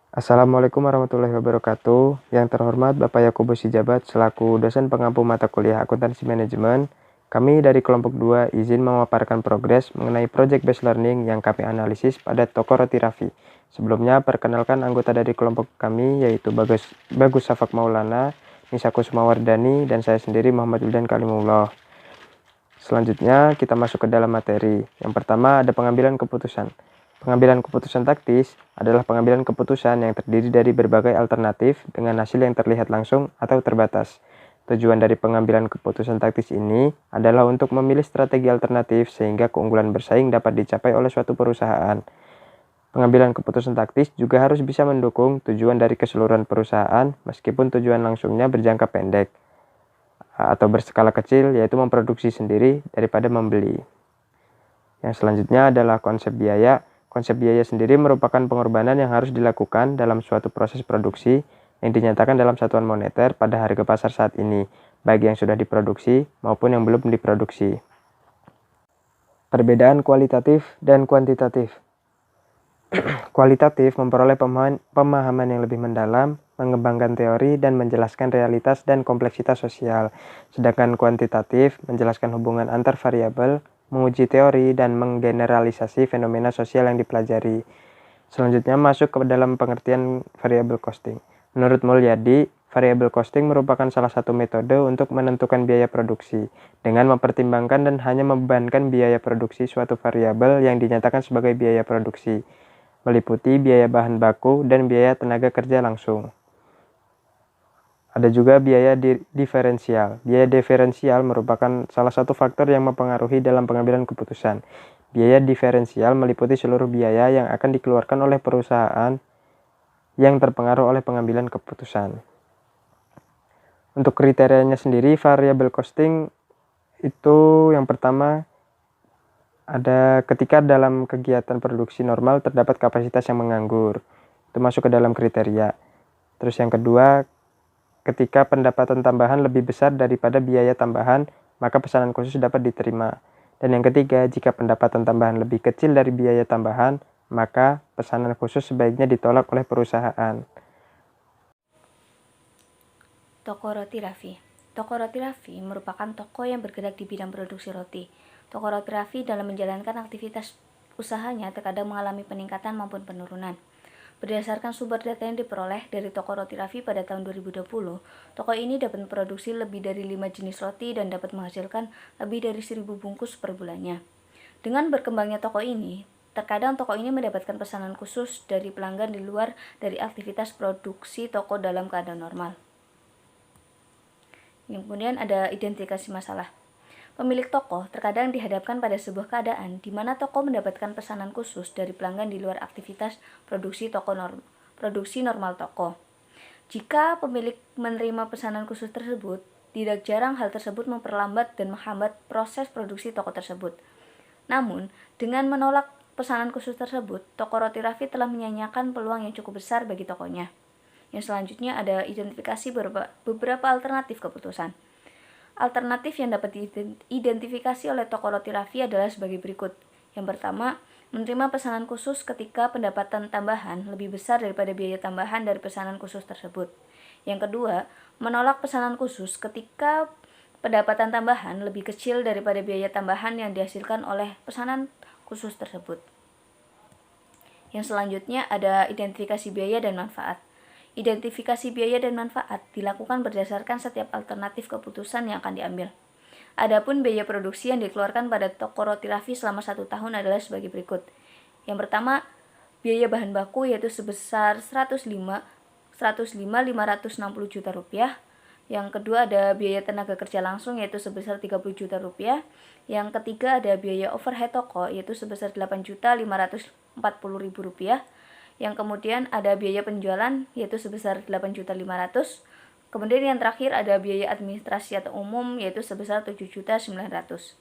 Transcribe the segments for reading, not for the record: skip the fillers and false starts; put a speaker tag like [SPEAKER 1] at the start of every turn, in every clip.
[SPEAKER 1] Assalamualaikum warahmatullahi wabarakatuh. Yang terhormat Bapak Yakubus Hijabat selaku dosen pengampu mata kuliah akuntansi manajemen, kami dari kelompok 2 izin memaparkan progres mengenai project based learning yang kami analisis pada toko roti Raffi. Sebelumnya, perkenalkan anggota dari kelompok kami yaitu Bagus Safak Maulana, Nisa Kusumawardani, dan saya sendiri Muhammad Wildan Kalimullah. Selanjutnya, kita masuk ke dalam materi. Yang pertama ada pengambilan keputusan. Pengambilan keputusan taktis adalah pengambilan keputusan yang terdiri dari berbagai alternatif dengan hasil yang terlihat langsung atau terbatas. Tujuan dari pengambilan keputusan taktis ini adalah untuk memilih strategi alternatif sehingga keunggulan bersaing dapat dicapai oleh suatu perusahaan. Pengambilan keputusan taktis juga harus bisa mendukung tujuan dari keseluruhan perusahaan meskipun tujuan langsungnya berjangka pendek atau berskala kecil, yaitu memproduksi sendiri daripada membeli. Yang selanjutnya adalah konsep biaya. Konsep biaya sendiri merupakan pengorbanan yang harus dilakukan dalam suatu proses produksi yang dinyatakan dalam satuan moneter pada harga pasar saat ini, baik yang sudah diproduksi maupun yang belum diproduksi. Perbedaan kualitatif dan kuantitatif. Kualitatif memperoleh pemahaman yang lebih mendalam, mengembangkan teori, dan menjelaskan realitas dan kompleksitas sosial. Sedangkan kuantitatif menjelaskan hubungan antar variabel, menguji teori, dan menggeneralisasi fenomena sosial yang dipelajari. Selanjutnya masuk ke dalam pengertian variabel costing. Menurut Mulyadi, variabel costing merupakan salah satu metode untuk menentukan biaya produksi, dengan mempertimbangkan dan hanya membebankan biaya produksi suatu variabel yang dinyatakan sebagai biaya produksi, meliputi biaya bahan baku dan biaya tenaga kerja langsung. Ada juga biaya diferensial. Biaya diferensial merupakan salah satu faktor yang mempengaruhi dalam pengambilan keputusan. Biaya diferensial meliputi seluruh biaya yang akan dikeluarkan oleh perusahaan yang terpengaruh oleh pengambilan keputusan. Untuk kriterianya sendiri, variable costing itu yang pertama ada ketika dalam kegiatan produksi normal terdapat kapasitas yang menganggur. Itu masuk ke dalam kriteria. Terus yang kedua, ketika pendapatan tambahan lebih besar daripada biaya tambahan, maka pesanan khusus dapat diterima. Dan yang ketiga, jika pendapatan tambahan lebih kecil dari biaya tambahan, maka pesanan khusus sebaiknya ditolak oleh perusahaan.
[SPEAKER 2] Toko Roti Raffi. Toko Roti Raffi merupakan toko yang bergerak di bidang produksi roti. Toko Roti Raffi dalam menjalankan aktivitas usahanya terkadang mengalami peningkatan maupun penurunan. Berdasarkan sumber data yang diperoleh dari toko Roti Raffi pada tahun 2020, toko ini dapat memproduksi lebih dari 5 jenis roti dan dapat menghasilkan lebih dari 1.000 bungkus per bulannya. Dengan berkembangnya toko ini, terkadang toko ini mendapatkan pesanan khusus dari pelanggan di luar dari aktivitas produksi toko dalam keadaan normal. Yang kemudian ada identifikasi masalah. Pemilik toko terkadang dihadapkan pada sebuah keadaan di mana toko mendapatkan pesanan khusus dari pelanggan di luar aktivitas produksi normal toko. Jika pemilik menerima pesanan khusus tersebut, tidak jarang hal tersebut memperlambat dan menghambat proses produksi toko tersebut. Namun, dengan menolak pesanan khusus tersebut, toko Roti Raffi telah menyanyiakan peluang yang cukup besar bagi tokonya. Yang selanjutnya ada identifikasi beberapa alternatif keputusan. Alternatif yang dapat diidentifikasi oleh toko Roti Raffi adalah sebagai berikut. Yang pertama, menerima pesanan khusus ketika pendapatan tambahan lebih besar daripada biaya tambahan dari pesanan khusus tersebut. Yang kedua, menolak pesanan khusus ketika pendapatan tambahan lebih kecil daripada biaya tambahan yang dihasilkan oleh pesanan khusus tersebut. Yang selanjutnya ada identifikasi biaya dan manfaat. Identifikasi biaya dan manfaat dilakukan berdasarkan setiap alternatif keputusan yang akan diambil. Adapun biaya produksi yang dikeluarkan pada toko Roti Raffi selama 1 tahun adalah sebagai berikut. Yang pertama, biaya bahan baku yaitu sebesar 105.560 juta rupiah. Yang kedua ada biaya tenaga kerja langsung yaitu sebesar 30 juta rupiah. Yang ketiga ada biaya overhead toko yaitu sebesar 8.540.000 rupiah. Yang kemudian ada biaya penjualan yaitu sebesar 8.500.000. Kemudian yang terakhir ada biaya administrasi atau umum yaitu sebesar 7.900.000.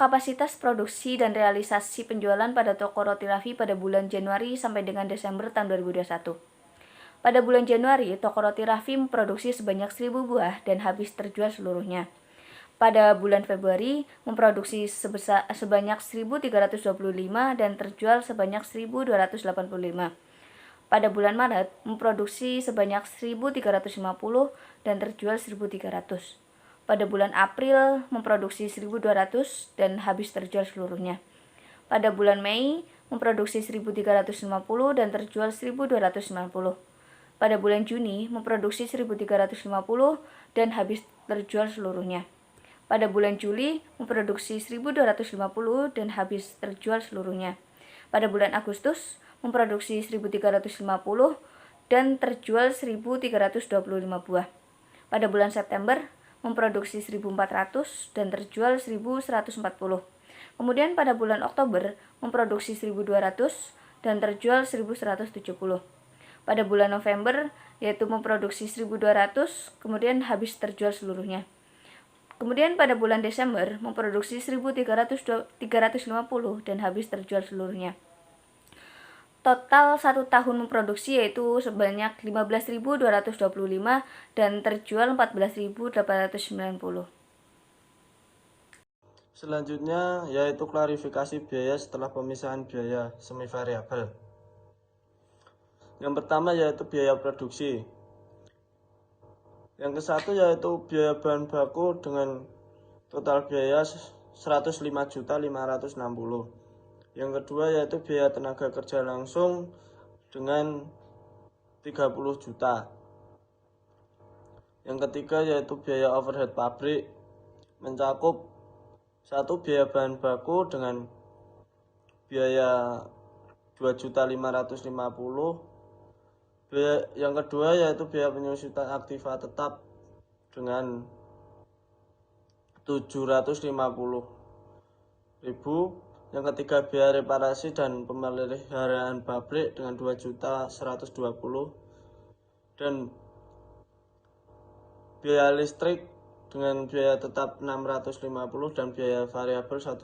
[SPEAKER 2] Kapasitas produksi dan realisasi penjualan pada toko Roti Raffi pada bulan Januari sampai dengan Desember tahun 2021. Pada bulan Januari, toko Roti Raffi memproduksi sebanyak 1.000 buah dan habis terjual seluruhnya. Pada bulan Februari memproduksi sebanyak 1.325 dan terjual sebanyak 1.285. Pada bulan Maret memproduksi sebanyak 1.350 dan terjual 1.300. Pada bulan April memproduksi 1.200 dan habis terjual seluruhnya. Pada bulan Mei memproduksi 1.350 dan terjual 1.290. Pada bulan Juni memproduksi 1.350 dan habis terjual seluruhnya. Pada bulan Juli memproduksi 1.250 dan habis terjual seluruhnya. Pada bulan Agustus memproduksi 1.350 dan terjual 1.325 buah. Pada bulan September memproduksi 1.400 dan terjual 1.140. Kemudian pada bulan Oktober memproduksi 1.200 dan terjual 1.170. Pada bulan November yaitu memproduksi 1.200 kemudian habis terjual seluruhnya. Kemudian pada bulan Desember memproduksi 1.350 dan habis terjual seluruhnya. Total 1 tahun memproduksi yaitu sebanyak 15.225 dan terjual 14.890.
[SPEAKER 3] Selanjutnya yaitu klarifikasi biaya setelah pemisahan biaya semi variabel. Yang pertama yaitu biaya produksi. Yang ke-1 yaitu biaya bahan baku dengan total biaya 105.560. Yang kedua yaitu biaya tenaga kerja langsung dengan 30 juta. Yang ketiga yaitu biaya overhead pabrik mencakup 1 biaya bahan baku dengan biaya 2.550. Yang kedua yaitu biaya penyusutan aktiva tetap dengan 750.000. Yang ketiga biaya reparasi dan pemeliharaan pabrik dengan 2.120.000 dan biaya listrik dengan biaya tetap 650 dan biaya variabel 1.050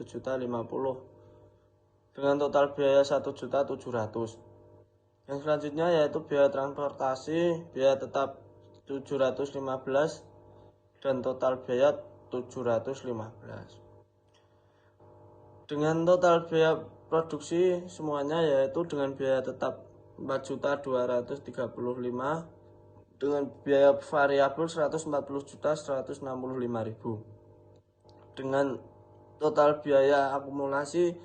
[SPEAKER 3] dengan total biaya 1.700.000. Yang selanjutnya yaitu biaya transportasi, biaya tetap 715 dan total biaya 715. Dengan total biaya produksi semuanya yaitu dengan biaya tetap 4.235 dengan biaya variabel 140.165.000 dengan total biaya akumulasi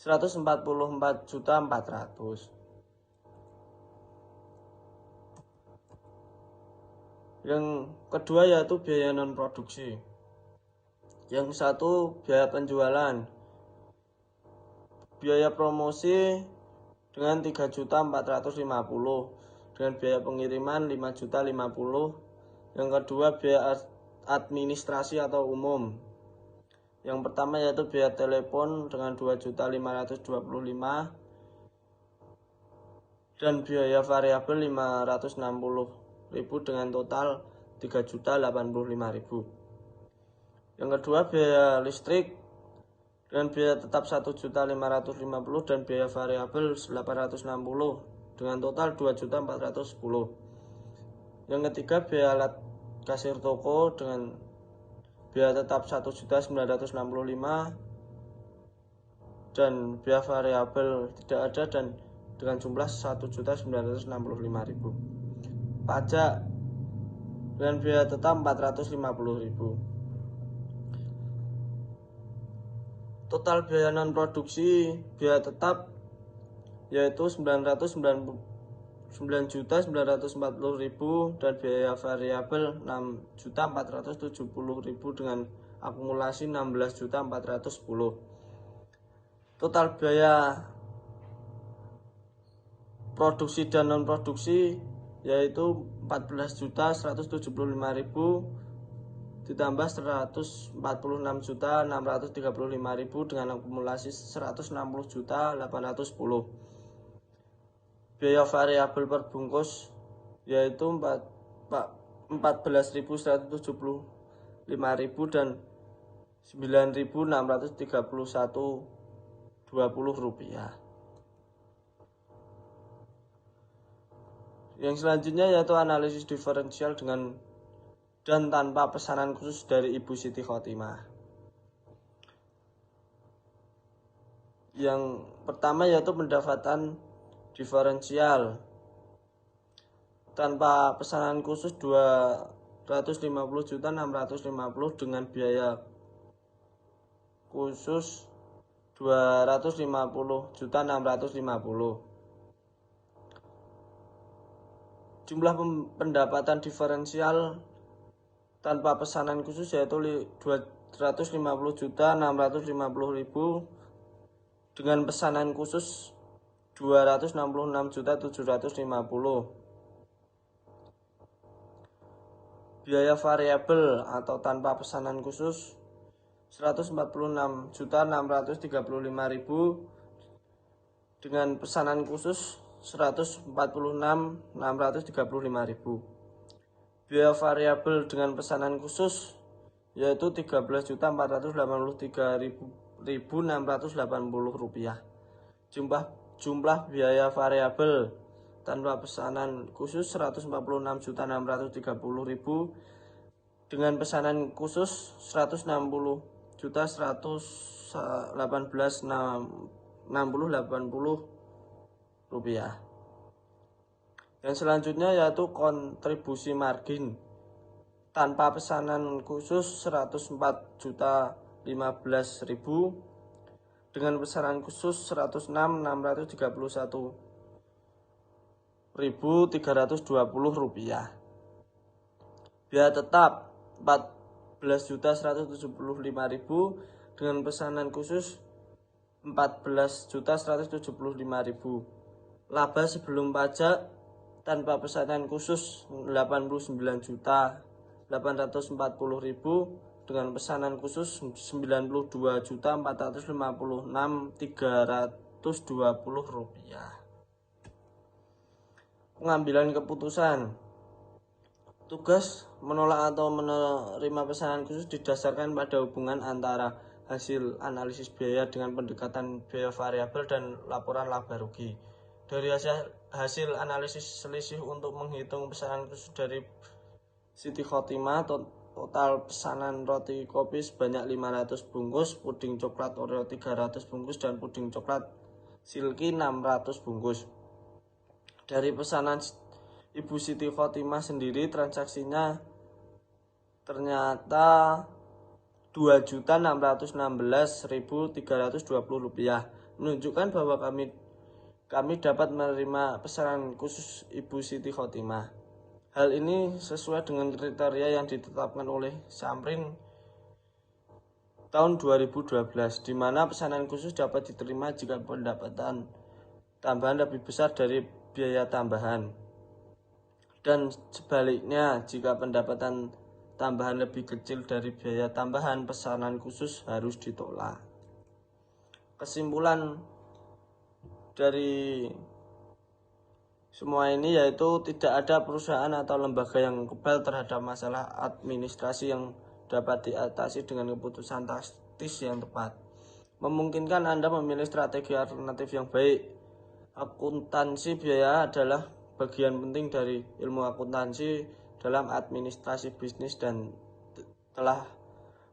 [SPEAKER 3] 144.400.000. Yang kedua yaitu biaya non produksi. Yang satu biaya penjualan, biaya promosi dengan 3.450 dengan biaya pengiriman 5.050. Yang kedua biaya administrasi atau umum. Yang pertama yaitu biaya telepon dengan 2.525 dan biaya variabel 560.000 dengan total 3.085.000. Yang kedua biaya listrik dengan biaya tetap 1.550 dan biaya variabel 860 dengan total 2.410. Yang ketiga biaya alat kasir toko dengan biaya tetap 1.965 dan biaya variabel tidak ada dan dengan jumlah 1.965.000. Pajak dengan biaya tetap 450.000. Total biaya non produksi biaya tetap yaitu 9.940.000 dan biaya variabel 6.470.000 dengan akumulasi 16.410. Total biaya produksi dan non produksi yaitu 14.175.000 ditambah 146.635.000 dengan akumulasi 160.810. Biaya variabel per bungkus yaitu 14.175.000 dan 9.631.20 rupiah. Yang selanjutnya yaitu analisis diferensial dengan dan tanpa pesanan khusus dari Ibu Siti Khotimah. Yang pertama yaitu pendapatan diferensial. Tanpa pesanan khusus 250.650 dengan biaya khusus 250.650. Jumlah pendapatan diferensial tanpa pesanan khusus yaitu 250.650.000 dengan pesanan khusus 266.750. Biaya variabel atau tanpa pesanan khusus 146.635.000 dengan pesanan khusus 146.635.000. Biaya variabel dengan pesanan khusus yaitu 13.483.680 rupiah. Jumlah biaya variabel tanpa pesanan khusus 146.630.000 dengan pesanan khusus 160.118.6080 rupiah. Yang selanjutnya yaitu kontribusi margin tanpa pesanan khusus 104.015.000 dengan pesanan khusus 106.631.320 rupiah. Biaya tetap 14.175.000 dengan pesanan khusus 14.175.000. Laba sebelum pajak tanpa pesanan khusus 89.840.000 dengan pesanan khusus 92.456.320 rupiah. Pengambilan keputusan. Tugas menolak atau menerima pesanan khusus didasarkan pada hubungan antara hasil analisis biaya dengan pendekatan biaya variabel dan laporan laba rugi. Dari hasil analisis selisih untuk menghitung pesanan khusus dari Siti Khotimah, total pesanan roti kopi sebanyak 500 bungkus, puding coklat Oreo 300 bungkus, dan puding coklat silky 600 bungkus. Dari pesanan Ibu Siti Khotimah sendiri, transaksinya ternyata 2.616.320 rupiah, menunjukkan bahwa kami dapat menerima pesanan khusus Ibu Siti Khotimah. Hal ini sesuai dengan kriteria yang ditetapkan oleh Samrin tahun 2012, di mana pesanan khusus dapat diterima jika pendapatan tambahan lebih besar dari biaya tambahan, dan sebaliknya jika pendapatan tambahan lebih kecil dari biaya tambahan, pesanan khusus harus ditolak. Kesimpulan dari semua ini yaitu tidak ada perusahaan atau lembaga yang kebal terhadap masalah administrasi yang dapat diatasi dengan keputusan taktis yang tepat. Memungkinkan Anda memilih strategi alternatif yang baik. Akuntansi biaya adalah bagian penting dari ilmu akuntansi dalam administrasi bisnis dan telah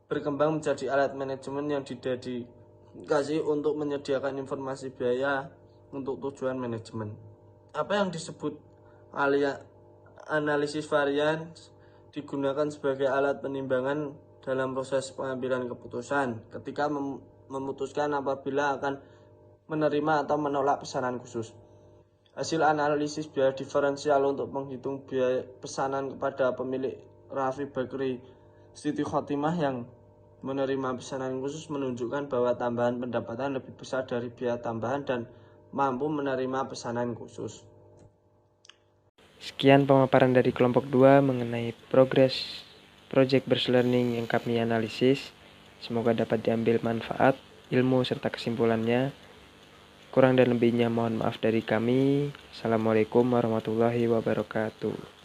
[SPEAKER 3] berkembang menjadi alat manajemen yang didedikasi untuk menyediakan informasi biaya untuk tujuan manajemen. Apa yang disebut analisis varian digunakan sebagai alat penimbangan dalam proses pengambilan keputusan ketika memutuskan apabila akan menerima atau menolak pesanan khusus. Hasil analisis biaya diferensial untuk menghitung biaya pesanan kepada pemilik Rafi Bakri Siti Khotimah yang menerima pesanan khusus menunjukkan bahwa tambahan pendapatan lebih besar dari biaya tambahan dan mampu menerima pesanan khusus.
[SPEAKER 1] Sekian pemaparan dari kelompok 2 mengenai progres project Burst Learning yang kami analisis. Semoga dapat diambil manfaat, ilmu, serta kesimpulannya. Kurang dan lebihnya mohon maaf dari kami. Assalamualaikum warahmatullahi wabarakatuh.